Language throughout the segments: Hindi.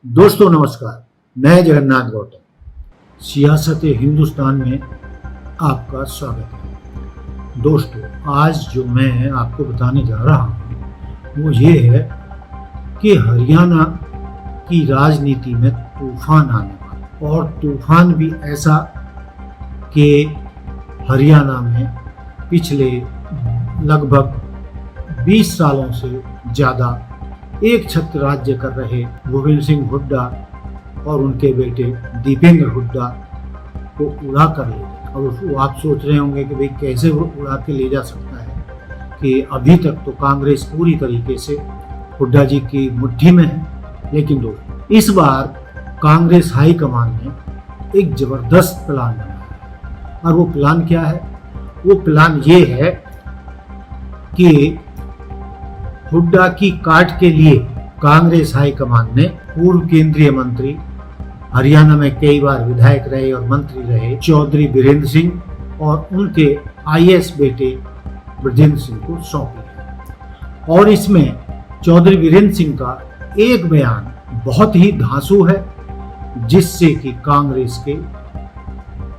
दोस्तों नमस्कार, मैं जगन्नाथ गौतम सियासत हिंदुस्तान में आपका स्वागत है। दोस्तों, आज जो मैं आपको बताने जा रहा हूँ वो ये है कि हरियाणा की राजनीति में तूफान आने वाला, और तूफान भी ऐसा कि हरियाणा में पिछले लगभग 20 सालों से ज़्यादा एक छत्र राज्य कर रहे भूपेंद्र सिंह हुड्डा और उनके बेटे दीपेंद्र हुड्डा को उड़ा कर ले जाए। और आप सोच रहे होंगे कि भाई कैसे वो उड़ा के ले जा सकता है कि अभी तक तो कांग्रेस पूरी तरीके से हुड्डा जी की मुट्ठी में है। लेकिन दोस्तों, इस बार कांग्रेस हाईकमान ने एक जबरदस्त प्लान बनाया, और वो प्लान क्या है? वो प्लान ये है कि हुड्डा की काट के लिए कांग्रेस हाईकमान ने पूर्व केंद्रीय मंत्री, हरियाणा में कई बार विधायक रहे और मंत्री रहे, चौधरी बीरेंद्र सिंह और उनके आईएएस बेटे ब्रजेंद्र सिंह को सौंप दिया। और इसमें चौधरी बीरेंद्र सिंह का एक बयान बहुत ही धांसू है, जिससे कि कांग्रेस के,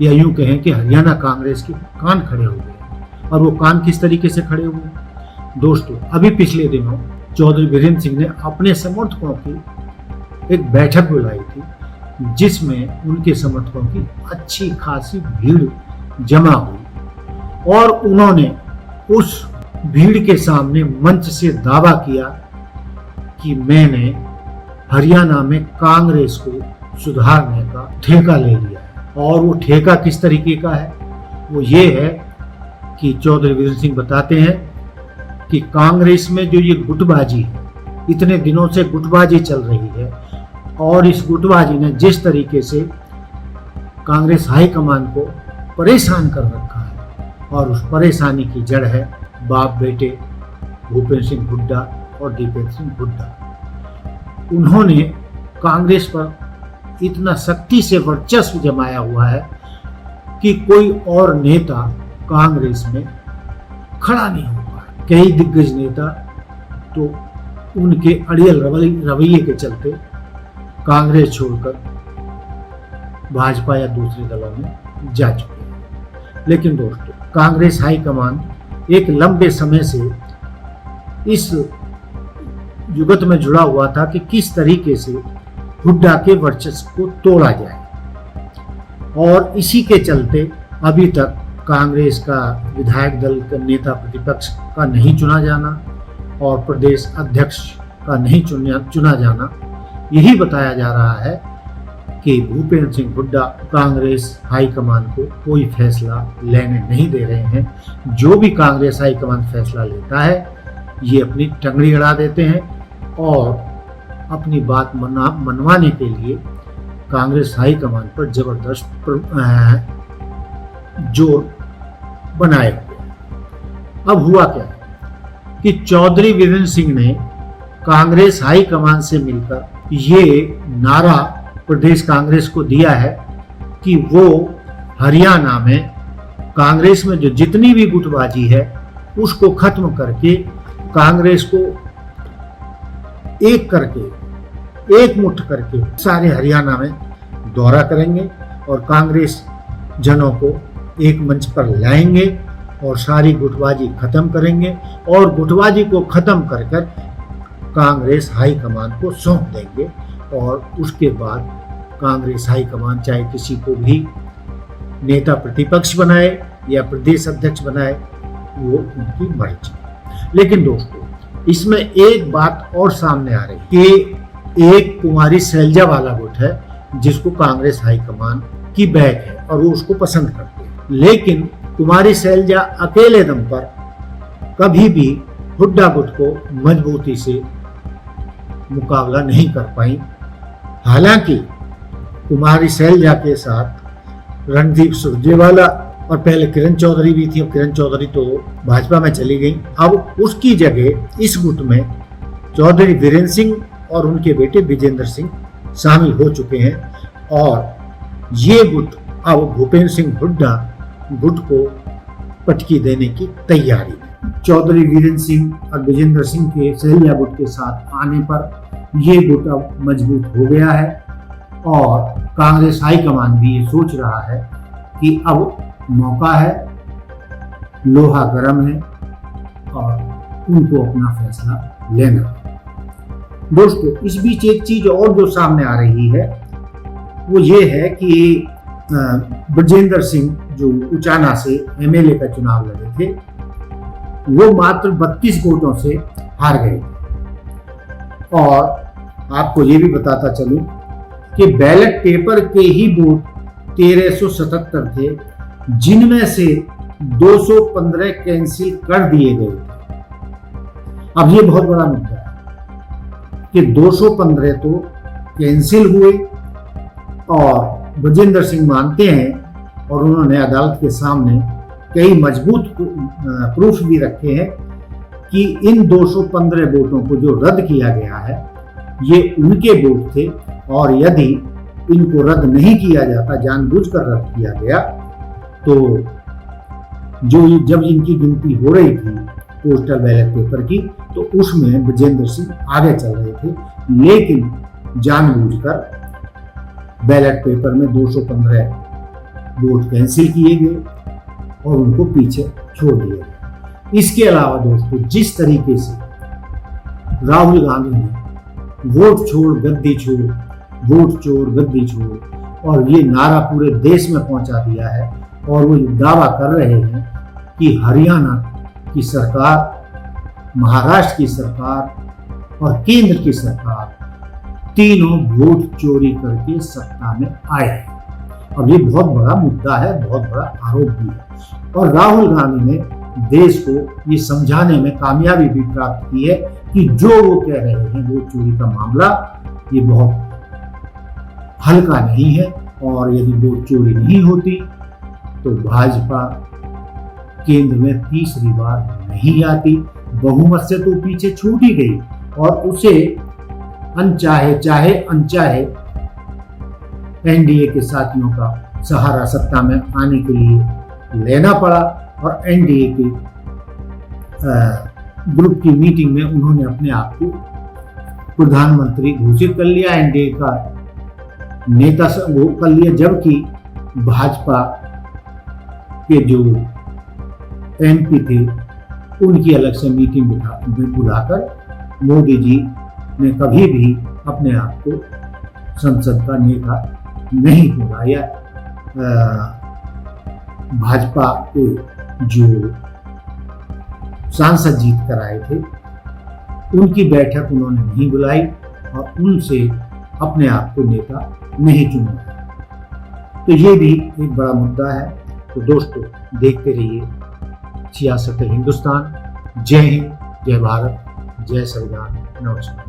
या यूं कहें कि हरियाणा कांग्रेस के कान खड़े हो गए। और वो कान किस तरीके से खड़े हुए? दोस्तों, अभी पिछले दिनों चौधरी बीरेंद्र सिंह ने अपने समर्थकों की एक बैठक बुलाई थी, जिसमें उनके समर्थकों की अच्छी खासी भीड़ जमा हुई, और उन्होंने उस भीड़ के सामने मंच से दावा किया कि मैंने हरियाणा में कांग्रेस को सुधारने का ठेका ले लिया है। और वो ठेका किस तरीके का है? वो ये है कि चौधरी बीरेंद्र सिंह बताते हैं कि कांग्रेस में जो ये गुटबाजी है, इतने दिनों से गुटबाजी चल रही है, और इस गुटबाजी ने जिस तरीके से कांग्रेस हाईकमान को परेशान कर रखा है, और उस परेशानी की जड़ है बाप बेटे भूपेंद्र सिंह हुड्डा और दीपेंद्र सिंह हुड्डा। उन्होंने कांग्रेस पर इतना सख्ती से वर्चस्व जमाया हुआ है कि कोई और नेता कांग्रेस में खड़ा नहीं हुआ। कई दिग्गज नेता तो उनके अड़ियल रवैये के चलते कांग्रेस छोड़कर भाजपा या दूसरे दलों में जा चुके हैं। लेकिन दोस्तों, कांग्रेस हाईकमान एक लंबे समय से इस युगत में जुड़ा हुआ था कि किस तरीके से हुड्डा के वर्चस्व को तोड़ा जाए, और इसी के चलते अभी तक कांग्रेस का विधायक दल का नेता प्रतिपक्ष का नहीं चुना जाना और प्रदेश अध्यक्ष का नहीं चुना जाना, यही बताया जा रहा है कि भूपेंद्र सिंह हुड्डा कांग्रेस हाईकमान को कोई फैसला लेने नहीं दे रहे हैं। जो भी कांग्रेस हाईकमान फैसला लेता है, ये अपनी टंगड़ी अड़ा देते हैं, और अपनी बात मनवाने के लिए कांग्रेस हाईकमान पर जबरदस्त जोर बनाए हुए। अब हुआ क्या है कि चौधरी बीरेंद्र सिंह ने कांग्रेस हाईकमान से मिलकर ये नारा प्रदेश कांग्रेस को दिया है कि वो हरियाणा में कांग्रेस में जो जितनी भी गुटबाजी है उसको खत्म करके कांग्रेस को एक करके, एक मुट्ठ करके सारे हरियाणा में दौरा करेंगे, और कांग्रेस जनों को एक मंच पर लाएंगे और सारी गुटबाजी खत्म करेंगे, और गुटबाजी को खत्म कर कर कांग्रेस हाईकमान को सौंप देंगे। और उसके बाद कांग्रेस हाईकमान चाहे किसी को भी नेता प्रतिपक्ष बनाए या प्रदेश अध्यक्ष बनाए, वो उनकी मर्जी। लेकिन दोस्तों, इसमें एक बात और सामने आ रही है कि एक कुमारी शैलजा वाला गुट है जिसको कांग्रेस हाईकमान की बैक है और वो उसको पसंद करती है। लेकिन कुमारी शैलजा अकेले दम पर कभी भी हुड्डा गुट को मजबूती से मुकाबला नहीं कर पाई। हालांकि कुमारी शैलजा के साथ रणदीप सुरजेवाला और पहले किरण चौधरी भी थी, और किरण चौधरी तो भाजपा में चली गई। अब उसकी जगह इस गुट में चौधरी बीरेंद्र सिंह और उनके बेटे विजेंद्र सिंह शामिल हो चुके हैं, और ये गुट अब भूपेंद्र सिंह हुड्डा गुट को पटकी देने की तैयारी है। चौधरी बीरेंद्र सिंह और विजेंद्र सिंह के शैलजा गुट के साथ आने पर ये गुट अब मजबूत हो गया है और कांग्रेस हाईकमान भी ये सोच रहा है कि अब मौका है, लोहा गर्म है और उनको अपना फैसला लेना है। दोस्तों, इस बीच एक चीज और जो सामने आ रही है वो ये है कि ब्रजेंद्र सिंह जो उचाना से एमएलए का चुनाव लड़े थे, वो मात्र 32 वोटों से हार गए थे। और आपको ये भी बताता चलूं कि बैलेट पेपर के ही वोट 1377 थे, जिनमें से 215 कैंसिल कर दिए गए थे। अब ये बहुत बड़ा मुद्दा है कि 215 तो कैंसिल हुए और ब्रजेंद्र सिंह मानते हैं और उन्होंने अदालत के सामने कई मजबूत प्रूफ भी रखे हैं कि इन 215 वोटों को जो रद्द किया गया है ये उनके वोट थे, और यदि इनको रद्द नहीं किया जाता, जानबूझकर रद्द किया गया, तो जब इनकी गिनती हो रही थी पोस्टल बैलेट पेपर की, तो उसमें ब्रजेंद्र सिंह आगे चल रहे थे, लेकिन जानबूझकर बैलेट पेपर में 215 वोट कैंसिल किए गए और उनको पीछे छोड़ दिया गया। इसके अलावा दोस्तों, जिस तरीके से राहुल गांधी ने वोट छोड़ गद्दी छोड़, वोट चोर गद्दी छोड़ और ये नारा पूरे देश में पहुंचा दिया है, और वो दावा कर रहे हैं कि हरियाणा की सरकार, महाराष्ट्र की सरकार और केंद्र की सरकार तीनों वोट चोरी करके सत्ता में आए हैं। अब ये बहुत बड़ा मुद्दा है, बहुत बड़ा आरोप भी है, और राहुल गांधी ने देश को ये समझाने में कामयाबी भी प्राप्त की है कि जो वो कह रहे हैं वोट चोरी का मामला ये बहुत हल्का नहीं है, और यदि वोट चोरी नहीं होती तो भाजपा केंद्र में तीसरी बार नहीं आती, बहुमत से तो पीछे छूट ही गई, और उसे चाहे अनचाहे एनडीए के साथियों का सहारा सत्ता में आने के लिए लेना पड़ा, और एनडीए के ग्रुप की मीटिंग में उन्होंने अपने आप को प्रधानमंत्री घोषित कर लिया, एनडीए का नेता वो कर लिया, जबकि भाजपा के जो एमपी थे उनकी अलग से मीटिंग बुलाकर मोदी जी ने कभी भी अपने आप को संसद का नेता नहीं बोला, या भाजपा के जो सांसद जीत कर आए थे उनकी बैठक उन्होंने नहीं बुलाई और उनसे अपने आप को नेता नहीं चुना। तो ये भी एक बड़ा मुद्दा है। तो दोस्तों, देखते रहिए 66 हिंदुस्तान। जय हिंद, जय भारत, जय संविधान, नमस्कार।